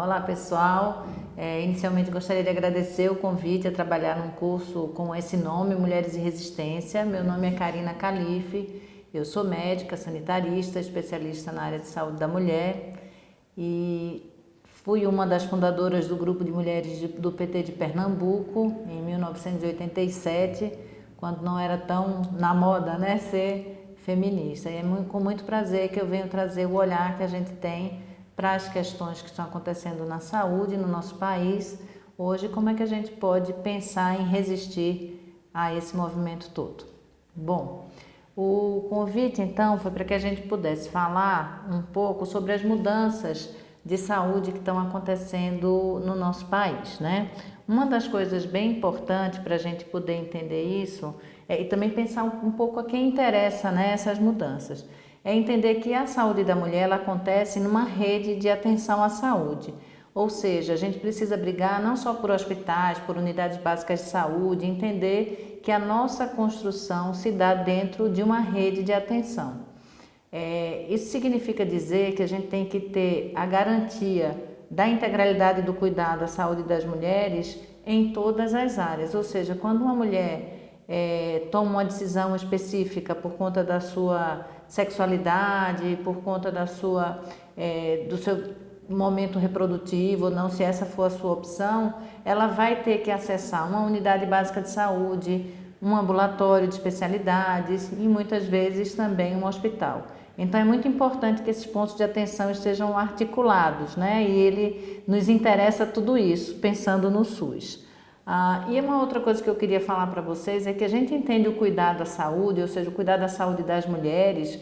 Olá pessoal, inicialmente gostaria de agradecer o convite a trabalhar num curso com esse nome, Mulheres em Resistência. Meu nome é Karina Calife, eu sou médica, sanitarista, especialista na área de saúde da mulher e fui uma das fundadoras do grupo de mulheres do PT de Pernambuco em 1987, quando não era tão na moda, né, ser feminista. E é com muito prazer que eu venho trazer o olhar que a gente tem para as questões que estão acontecendo na saúde no nosso país hoje, como é que a gente pode pensar em resistir a esse movimento todo. Bom, o convite então foi para que a gente pudesse falar um pouco sobre as mudanças de saúde que estão acontecendo no nosso país, né? Uma das coisas bem importantes para a gente poder entender isso e também pensar um pouco a quem interessa, né, essas mudanças. É entender que a saúde da mulher ela acontece numa rede de atenção à saúde. Ou seja, a gente precisa brigar não só por hospitais, por unidades básicas de saúde, entender que a nossa construção se dá dentro de uma rede de atenção. Isso significa dizer que a gente tem que ter a garantia da integralidade do cuidado à saúde das mulheres em todas as áreas. Ou seja, quando uma mulher toma uma decisão específica por conta da sua sexualidade, por conta do seu momento reprodutivo, ou não, se essa for a sua opção, ela vai ter que acessar uma unidade básica de saúde, um ambulatório de especialidades e muitas vezes também um hospital. Então é muito importante que esses pontos de atenção estejam articulados, né? E ele nos interessa tudo isso, pensando no SUS. E uma outra coisa que eu queria falar para vocês é que a gente entende o cuidado à saúde, ou seja, o cuidado à saúde das mulheres,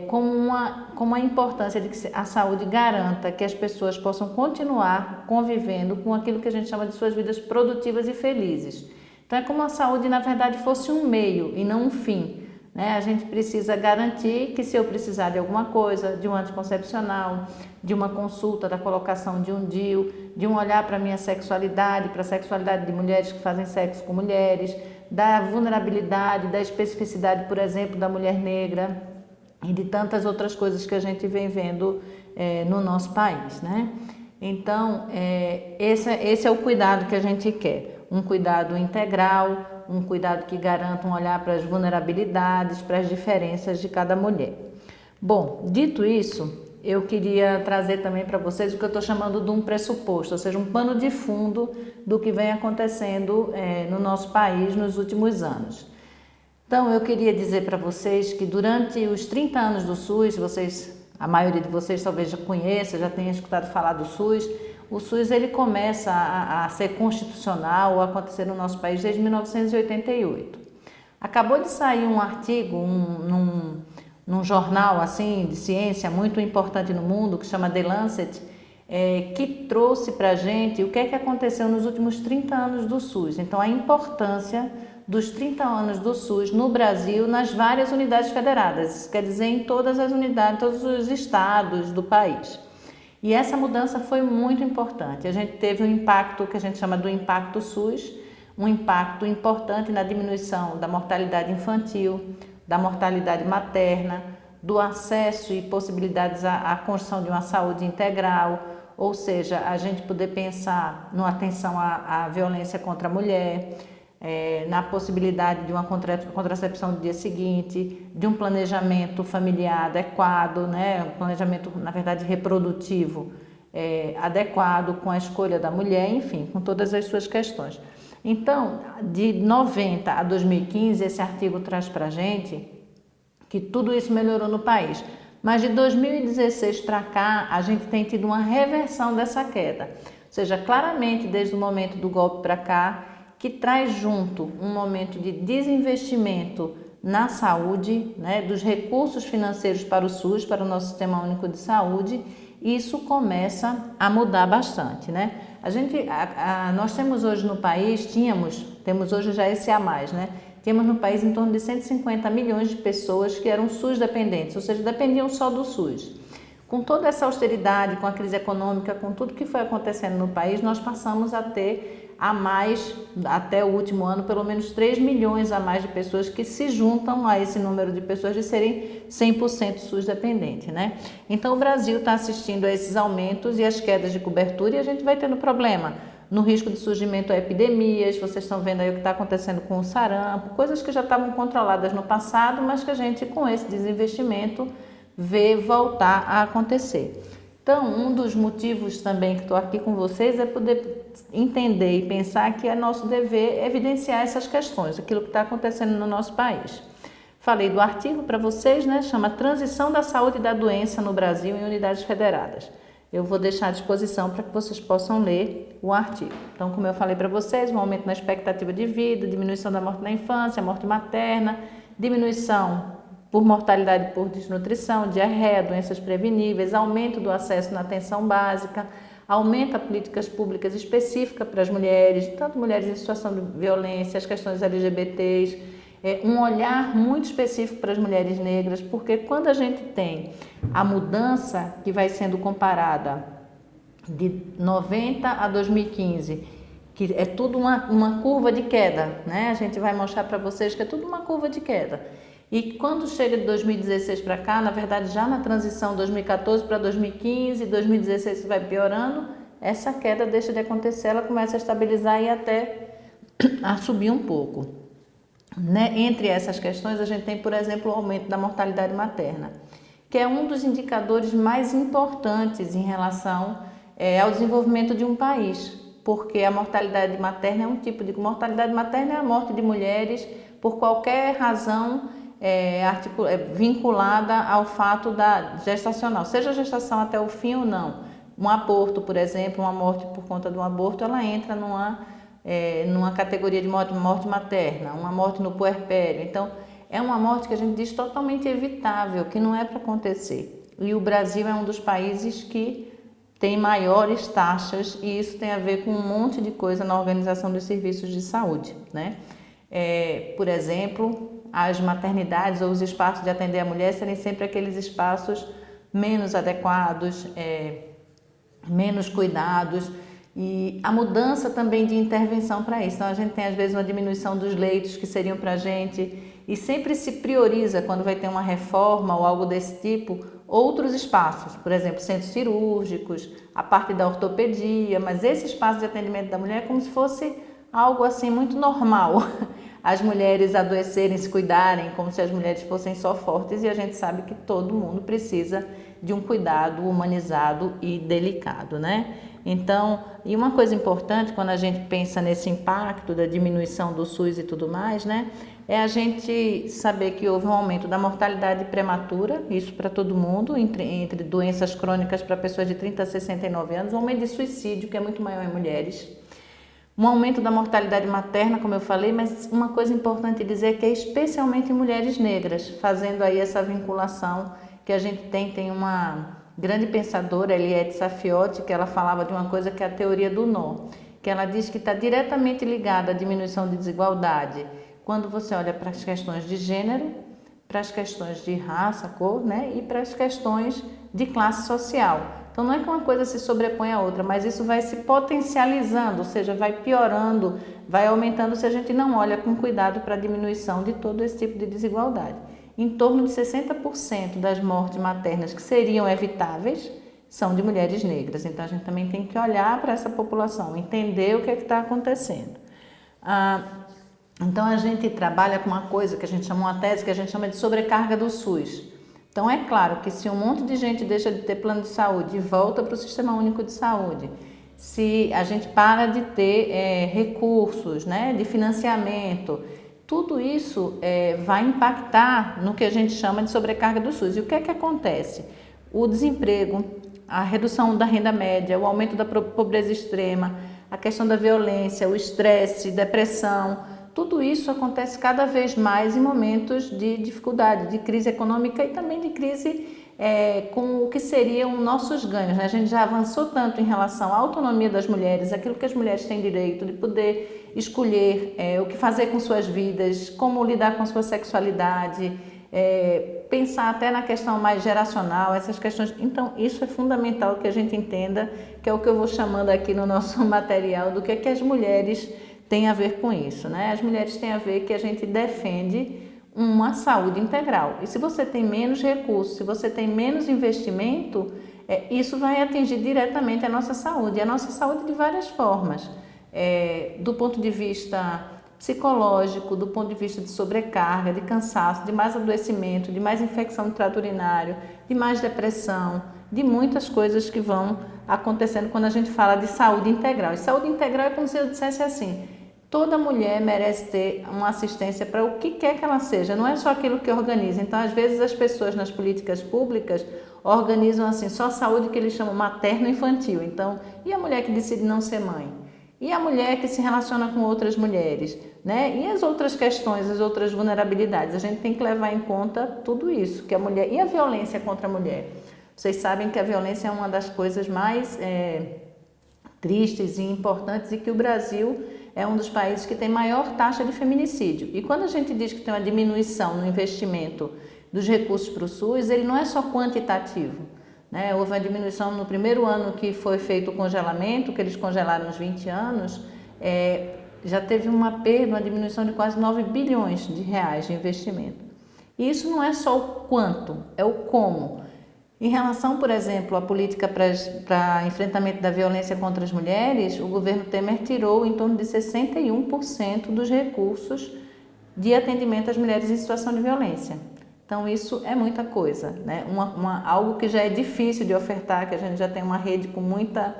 como a importância de que a saúde garanta que as pessoas possam continuar convivendo com aquilo que a gente chama de suas vidas produtivas e felizes. Então é como a saúde, na verdade, fosse um meio e não um fim. A gente precisa garantir que se eu precisar de alguma coisa, de um anticoncepcional, de uma consulta, da colocação de um DIU, de um olhar para a minha sexualidade, para a sexualidade de mulheres que fazem sexo com mulheres, da vulnerabilidade, da especificidade, por exemplo, da mulher negra e de tantas outras coisas que a gente vem vendo no nosso país, né? Então, esse é o cuidado que a gente quer, um cuidado integral, um cuidado que garanta um olhar para as vulnerabilidades, para as diferenças de cada mulher. Bom, dito isso, eu queria trazer também para vocês o que eu estou chamando de um pressuposto, ou seja, um pano de fundo do que vem acontecendo no nosso país nos últimos anos. Então, eu queria dizer para vocês que durante os 30 anos do SUS, a maioria de vocês talvez já conheça, já tenha escutado falar do SUS, o SUS ele começa a ser constitucional ou a acontecer no nosso país desde 1988. Acabou de sair um artigo num jornal assim, de ciência muito importante no mundo, que chama The Lancet, que trouxe para a gente o que é que aconteceu nos últimos 30 anos do SUS. Então, a importância dos 30 anos do SUS no Brasil nas várias unidades federadas, isso quer dizer em todas as unidades, todos os estados do país. E essa mudança foi muito importante. A gente teve um impacto que a gente chama do impacto SUS, um impacto importante na diminuição da mortalidade infantil, da mortalidade materna, do acesso e possibilidades à construção de uma saúde integral, ou seja, a gente poder pensar na atenção à violência contra a mulher, na possibilidade de uma contracepção no dia seguinte, de um planejamento familiar adequado, né? Um planejamento, na verdade, reprodutivo adequado com a escolha da mulher, enfim, com todas as suas questões. Então, de 90 a 2015, esse artigo traz para a gente que tudo isso melhorou no país, mas de 2016 para cá, a gente tem tido uma reversão dessa queda, ou seja, claramente desde o momento do golpe para cá, que traz junto um momento de desinvestimento na saúde, né, dos recursos financeiros para o SUS, para o nosso Sistema Único de Saúde, isso começa a mudar bastante, né? Nós temos hoje no país, temos hoje já esse a mais, né? Temos no país em torno de 150 milhões de pessoas que eram SUS dependentes, ou seja, dependiam só do SUS. Com toda essa austeridade, com a crise econômica, com tudo que foi acontecendo no país, nós passamos a ter a mais, até o último ano, pelo menos 3 milhões a mais de pessoas que se juntam a esse número de pessoas de serem 100% SUS dependente, né? Então o Brasil está assistindo a esses aumentos e as quedas de cobertura e a gente vai tendo problema no risco de surgimento a epidemias. Vocês estão vendo aí o que está acontecendo com o sarampo, coisas que já estavam controladas no passado, mas que a gente, com esse desinvestimento, vê voltar a acontecer. Então, um dos motivos também que estou aqui com vocês é poder entender e pensar que é nosso dever evidenciar essas questões, aquilo que está acontecendo no nosso país. Falei do artigo para vocês, né? Chama Transição da Saúde e da Doença no Brasil em Unidades Federadas. Eu vou deixar à disposição para que vocês possam ler o artigo. Então, como eu falei para vocês, um aumento na expectativa de vida, diminuição da morte na infância, morte materna, diminuição por mortalidade por desnutrição, diarreia, doenças preveníveis, aumento do acesso na atenção básica, aumenta políticas públicas específicas para as mulheres, tanto mulheres em situação de violência, as questões LGBTs, um olhar muito específico para as mulheres negras, porque quando a gente tem a mudança que vai sendo comparada de 90 a 2015, que é tudo uma curva de queda, né? A gente vai mostrar para vocês que é tudo uma curva de queda. E quando chega de 2016 para cá, na verdade já na transição 2014 para 2015, 2016 vai piorando, essa queda deixa de acontecer, ela começa a estabilizar e até a subir um pouco. Né? Entre essas questões, a gente tem, por exemplo, o aumento da mortalidade materna, que é um dos indicadores mais importantes em relação ao desenvolvimento de um país, porque a mortalidade materna é um tipo de mortalidade materna, é a morte de mulheres por qualquer razão vinculada ao fato da gestacional, seja a gestação até o fim ou não. Um aborto, por exemplo, uma morte por conta de um aborto, ela entra numa categoria de morte materna, uma morte no puerpério. Então, é uma morte que a gente diz totalmente evitável, que não é para acontecer. E o Brasil é um dos países que tem maiores taxas e isso tem a ver com um monte de coisa na organização dos serviços de saúde, né? Por exemplo, as maternidades ou os espaços de atender a mulher serem sempre aqueles espaços menos adequados, menos cuidados, e a mudança também de intervenção para isso. Então a gente tem às vezes uma diminuição dos leitos que seriam para a gente e sempre se prioriza quando vai ter uma reforma ou algo desse tipo, outros espaços, por exemplo, centros cirúrgicos, a parte da ortopedia, mas esse espaço de atendimento da mulher é como se fosse algo assim muito normal. As mulheres adoecerem, se cuidarem, como se as mulheres fossem só fortes, e a gente sabe que todo mundo precisa de um cuidado humanizado e delicado, né? Então, e uma coisa importante quando a gente pensa nesse impacto da diminuição do SUS e tudo mais, né? É a gente saber que houve um aumento da mortalidade prematura, isso para todo mundo, entre doenças crônicas para pessoas de 30 a 69 anos, um aumento de suicídio, que é muito maior em mulheres. Um aumento da mortalidade materna, como eu falei, mas uma coisa importante dizer é que é especialmente em mulheres negras, fazendo aí essa vinculação que a gente tem uma grande pensadora, Eliette Saffioti, que ela falava de uma coisa que é a teoria do nó, que ela diz que está diretamente ligada à diminuição de desigualdade. Quando você olha para as questões de gênero, para as questões de raça, cor, né, e para as questões de classe social. Então não é que uma coisa se sobrepõe à outra, mas isso vai se potencializando, ou seja, vai piorando, vai aumentando se a gente não olha com cuidado para a diminuição de todo esse tipo de desigualdade. Em torno de 60% das mortes maternas que seriam evitáveis são de mulheres negras. Então a gente também tem que olhar para essa população, entender o que é que está acontecendo. Então a gente trabalha com uma coisa que a gente chama, uma tese que a gente chama de sobrecarga do SUS. Então é claro que se um monte de gente deixa de ter plano de saúde e volta para o Sistema Único de Saúde, se a gente para de ter recursos, né, de financiamento, tudo isso vai impactar no que a gente chama de sobrecarga do SUS. E o que é que acontece? O desemprego, a redução da renda média, o aumento da pobreza extrema, a questão da violência, o estresse, depressão, tudo isso acontece cada vez mais em momentos de dificuldade, de crise econômica e também de crise com o que seriam nossos ganhos, né? A gente já avançou tanto em relação à autonomia das mulheres, aquilo que as mulheres têm direito de poder escolher o que fazer com suas vidas, como lidar com sua sexualidade, pensar até na questão mais geracional, essas questões. Então, isso é fundamental que a gente entenda, que é o que eu vou chamando aqui no nosso material, do que é que as mulheres têm a ver com isso, né? As mulheres têm a ver que a gente defende uma saúde integral. E se você tem menos recursos, se você tem menos investimento, isso vai atingir diretamente a nossa saúde de várias formas. Do ponto de vista psicológico, do ponto de vista de sobrecarga, de cansaço, de mais adoecimento, de mais infecção do trato urinário, de mais depressão, de muitas coisas que vão acontecendo quando a gente fala de saúde integral. E saúde integral é como se eu dissesse assim: toda mulher merece ter uma assistência para o que quer que ela seja, não é só aquilo que organiza. Então, às vezes, as pessoas nas políticas públicas organizam assim, só a saúde que eles chamam materno-infantil. Então, e a mulher que decide não ser mãe? E a mulher que se relaciona com outras mulheres, né? E as outras questões, as outras vulnerabilidades. A gente tem que levar em conta tudo isso, que a mulher... E a violência contra a mulher? Vocês sabem que a violência é uma das coisas mais tristes e importantes, e que o Brasil é um dos países que tem maior taxa de feminicídio. E quando a gente diz que tem uma diminuição no investimento dos recursos para o SUS, ele não é só quantitativo. Houve uma diminuição no primeiro ano que foi feito o congelamento, que eles congelaram os 20 anos, já teve uma perda, uma diminuição de quase 9 bilhões de reais de investimento. E isso não é só o quanto, é o como. Em relação, por exemplo, à política para enfrentamento da violência contra as mulheres, o governo Temer tirou em torno de 61% dos recursos de atendimento às mulheres em situação de violência. Então, isso é muita coisa, né? Algo que já é difícil de ofertar, que a gente já tem uma rede com muita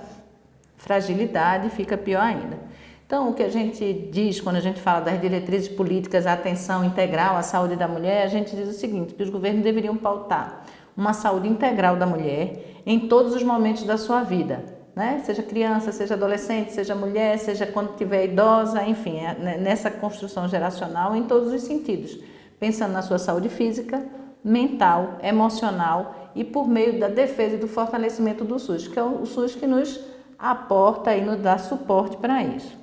fragilidade, fica pior ainda. Então, o que a gente diz quando a gente fala das diretrizes políticas, a atenção integral à saúde da mulher, a gente diz o seguinte, que os governos deveriam pautar uma saúde integral da mulher em todos os momentos da sua vida, né? Seja criança, seja adolescente, seja mulher, seja quando estiver idosa, enfim, nessa construção geracional em todos os sentidos. Pensando na sua saúde física, mental, emocional e por meio da defesa e do fortalecimento do SUS, que é o SUS que nos aporta e nos dá suporte para isso.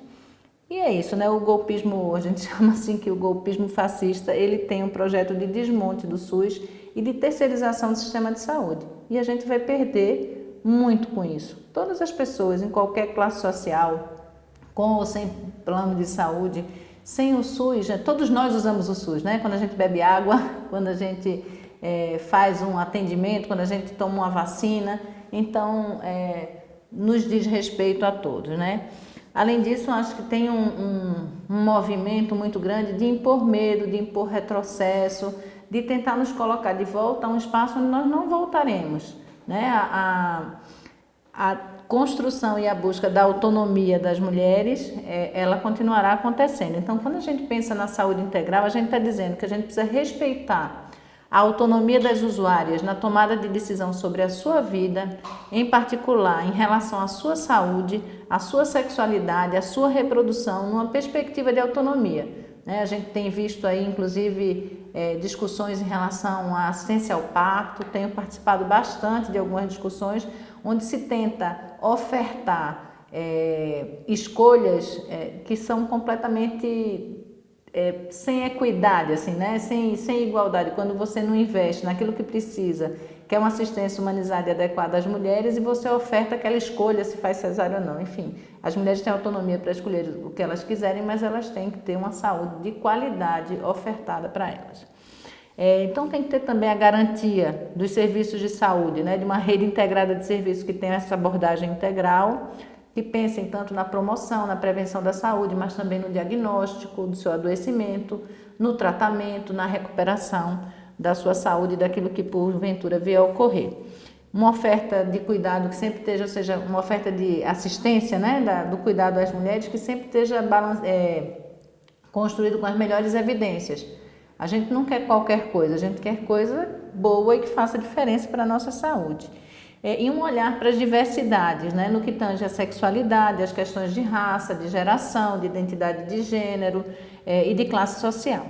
E é isso, né? O golpismo, a gente chama assim que o golpismo fascista, ele tem um projeto de desmonte do SUS e de terceirização do sistema de saúde. E a gente vai perder muito com isso. Todas as pessoas, em qualquer classe social, com ou sem plano de saúde, sem o SUS, todos nós usamos o SUS, né? Quando a gente bebe água, quando a gente faz um atendimento, quando a gente toma uma vacina, então nos diz respeito a todos, né? Além disso, acho que tem um movimento muito grande de impor medo, de impor retrocesso, de tentar nos colocar de volta a um espaço onde nós não voltaremos, né? A construção e a busca da autonomia das mulheres, ela continuará acontecendo. Então, quando a gente pensa na saúde integral, a gente está dizendo que a gente precisa respeitar a autonomia das usuárias na tomada de decisão sobre a sua vida, em particular em relação à sua saúde, à sua sexualidade, à sua reprodução, numa perspectiva de autonomia, né? A gente tem visto aí, inclusive, discussões em relação à assistência ao parto, tenho participado bastante de algumas discussões onde se tenta ofertar escolhas que são completamente sem equidade, assim, né? Sem igualdade, quando você não investe naquilo que precisa, que é uma assistência humanizada e adequada às mulheres, e você oferta aquela escolha se faz cesárea ou não. Enfim, as mulheres têm autonomia para escolher o que elas quiserem, mas elas têm que ter uma saúde de qualidade ofertada para elas. Então tem que ter também a garantia dos serviços de saúde, né? De uma rede integrada de serviços que tenha essa abordagem integral, que pensem tanto na promoção, na prevenção da saúde, mas também no diagnóstico do seu adoecimento, no tratamento, na recuperação da sua saúde, daquilo que porventura vier a ocorrer. Uma oferta de cuidado que sempre esteja, ou seja, uma oferta de assistência, né, do cuidado às mulheres que sempre esteja construído com as melhores evidências. A gente não quer qualquer coisa, a gente quer coisa boa e que faça diferença para a nossa saúde. E um olhar para as diversidades, né, no que tange a sexualidade, as questões de raça, de geração, de identidade de gênero e de classe social.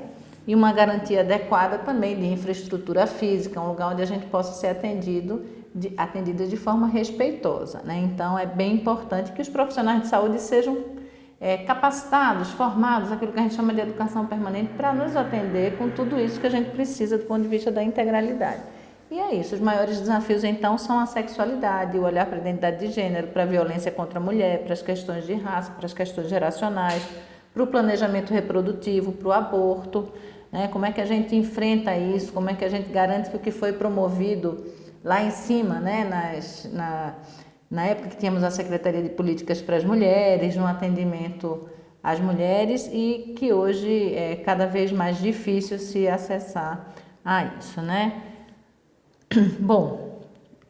E uma garantia adequada também de infraestrutura física, um lugar onde a gente possa ser atendida de forma respeitosa, né? Então, é bem importante que os profissionais de saúde sejam capacitados, formados, aquilo que a gente chama de educação permanente, para nos atender com tudo isso que a gente precisa do ponto de vista da integralidade. E é isso, os maiores desafios então são a sexualidade, o olhar para a identidade de gênero, para a violência contra a mulher, para as questões de raça, para as questões geracionais, para o planejamento reprodutivo, para o aborto, né? Como é que a gente enfrenta isso, como é que a gente garante que o que foi promovido lá em cima, né? Na época que tínhamos a Secretaria de Políticas para as Mulheres, no atendimento às mulheres, e que hoje é cada vez mais difícil se acessar a isso, né? Bom,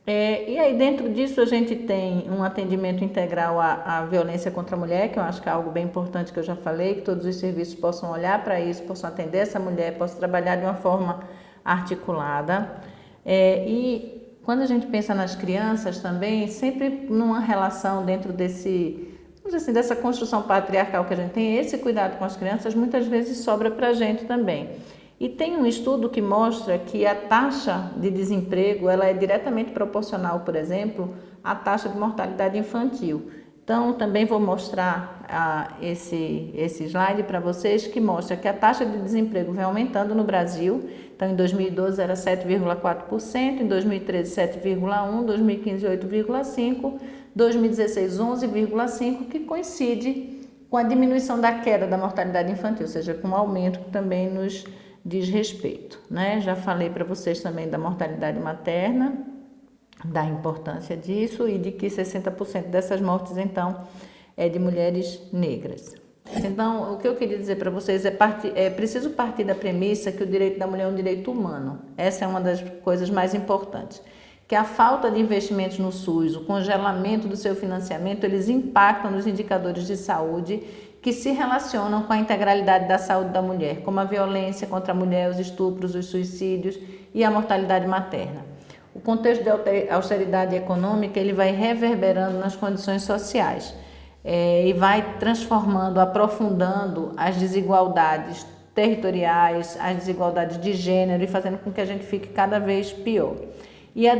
e aí dentro disso a gente tem um atendimento integral à violência contra a mulher, que eu acho que é algo bem importante que eu já falei, que todos os serviços possam olhar para isso, possam atender essa mulher, possam trabalhar de uma forma articulada. E quando a gente pensa nas crianças também, sempre numa relação dentro desse, vamos dizer assim, dessa construção patriarcal que a gente tem, esse cuidado com as crianças muitas vezes sobra para a gente também. E tem um estudo que mostra que a taxa de desemprego ela é diretamente proporcional, por exemplo, à taxa de mortalidade infantil. Então, também vou mostrar esse slide para vocês que mostra que a taxa de desemprego vem aumentando no Brasil. Então, em 2012 era 7,4%, em 2013 7,1%, 2015 8,5%, 2016 11,5%, que coincide com a diminuição da queda da mortalidade infantil, ou seja, com um aumento que também nos diz respeito, né? Já falei para vocês também da mortalidade materna, da importância disso e de que 60% dessas mortes, então, é de mulheres negras. Então, o que eu queria dizer para vocês é preciso partir da premissa que o direito da mulher é um direito humano. Essa é uma das coisas mais importantes. Que a falta de investimentos no SUS, o congelamento do seu financiamento, eles impactam nos indicadores de saúde que se relacionam com a integralidade da saúde da mulher, como a violência contra a mulher, os estupros, os suicídios e a mortalidade materna. O contexto de austeridade econômica ele vai reverberando nas condições sociais e vai transformando, aprofundando as desigualdades territoriais, as desigualdades de gênero e fazendo com que a gente fique cada vez pior. E a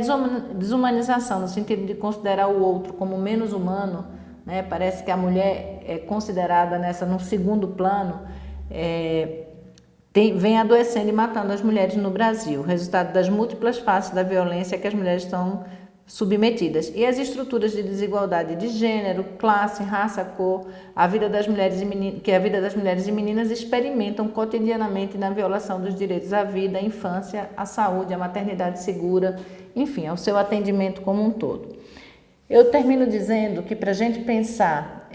desumanização, no sentido de considerar o outro como menos humano, né? Parece que a mulher é considerada num segundo plano, vem adoecendo e matando as mulheres no Brasil, resultado das múltiplas faces da violência que as mulheres estão submetidas. E as estruturas de desigualdade de gênero, classe, raça, cor, a vida das mulheres e meninas experimentam cotidianamente na violação dos direitos à vida, à infância, à saúde, à maternidade segura, enfim, ao seu atendimento como um todo. Eu termino dizendo que para a gente pensar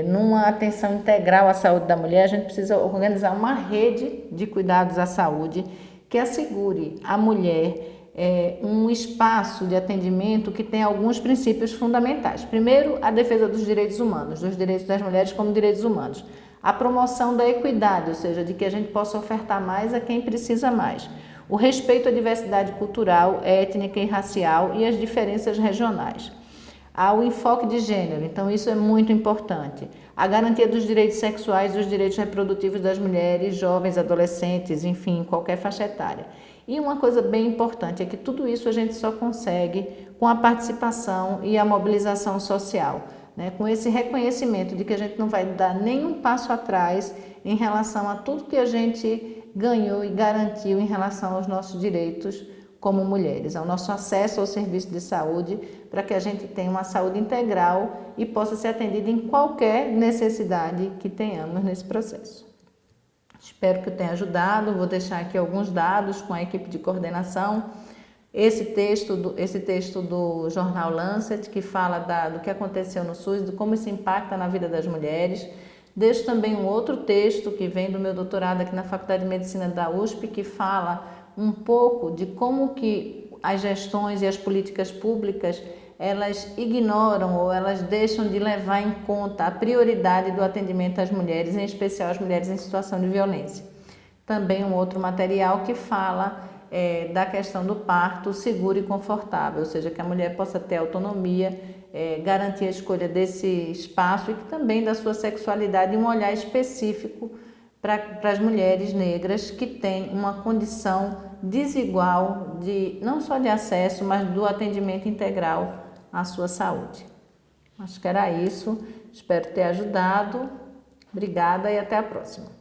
numa atenção integral à saúde da mulher, a gente precisa organizar uma rede de cuidados à saúde que assegure à mulher um espaço de atendimento que tem alguns princípios fundamentais. Primeiro, a defesa dos direitos humanos, dos direitos das mulheres como direitos humanos. A promoção da equidade, ou seja, de que a gente possa ofertar mais a quem precisa mais. O respeito à diversidade cultural, étnica e racial e às diferenças regionais. Ao enfoque de gênero, então isso é muito importante. A garantia dos direitos sexuais e dos direitos reprodutivos das mulheres, jovens, adolescentes, enfim, qualquer faixa etária. E uma coisa bem importante é que tudo isso a gente só consegue com a participação e a mobilização social, né? Com esse reconhecimento de que a gente não vai dar nenhum passo atrás em relação a tudo que a gente ganhou e garantiu em relação aos nossos direitos como mulheres, ao nosso acesso ao serviço de saúde, para que a gente tenha uma saúde integral e possa ser atendida em qualquer necessidade que tenhamos nesse processo. Espero que eu tenha ajudado, vou deixar aqui alguns dados com a equipe de coordenação. Esse texto do jornal Lancet, que fala do que aconteceu no SUS, de como isso impacta na vida das mulheres. Deixo também um outro texto que vem do meu doutorado aqui na Faculdade de Medicina da USP, que fala um pouco de como que as gestões e as políticas públicas elas ignoram ou elas deixam de levar em conta a prioridade do atendimento às mulheres, em especial às mulheres em situação de violência. Também um outro material que fala da questão do parto seguro e confortável, ou seja, que a mulher possa ter autonomia, garantir a escolha desse espaço e que também da sua sexualidade e um olhar específico para as mulheres negras que têm uma condição desigual não só de acesso, mas do atendimento integral à sua saúde. Acho que era isso, espero ter ajudado Obrigada e até a próxima.